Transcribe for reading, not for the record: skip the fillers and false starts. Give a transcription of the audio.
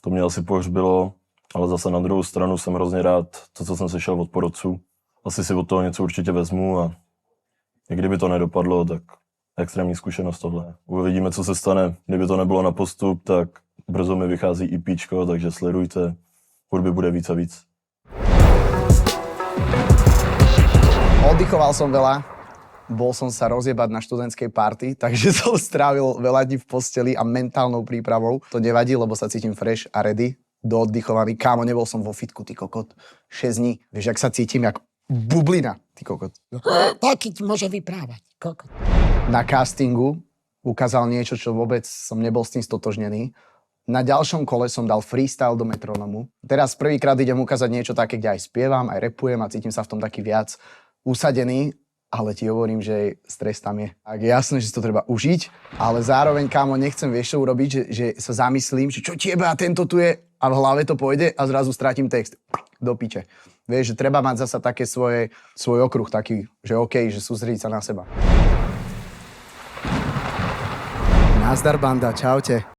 To mě asi pohřbilo, ale zase na druhou stranu jsem hrozně rád, to, co jsem slyšel od porodců. Asi si od toho něco určitě vezmu a i kdyby to nedopadlo, tak extrémní zkušenost tohle. Uvidíme, co se stane. Kdyby to nebylo na postup, tak brzo mi vychází EPčko, takže sledujte. Hudby bude víc a víc. Oddychoval som veľa, bol som sa rozjebať na študentskej party, takže som strávil veľa dní v posteli a mentálnou prípravou. To nevadí, lebo sa cítim fresh a ready, dooddychovaný. Kámo, nebol som vo fitku, ty kokot. 6 dní. Vieš, jak sa cítim, jak bublina, ty kokot. Taký ti môže vyprávať, kokot. Na castingu ukázal niečo, čo vôbec som nebol s tým stotožnený. Na ďalšom kole som dal freestyle do metronomu. Teraz prvýkrát idem ukázať niečo také, kde aj spievam, aj rapujem a cítim sa v tom taký viac usadený, ale ti hovorím, že stres tam je. Tak je jasné, že si to treba užiť, ale zároveň, kámo, nechcem vieš čo urobiť, že sa zamyslím, že čo tebe a tento tu je a v hlave to pôjde a zrazu stratím text. Do piče. Vieš, že treba mať zasa také svoj okruh taký, že OK, že sústrediť sa na seba. Nazdar banda, čaute.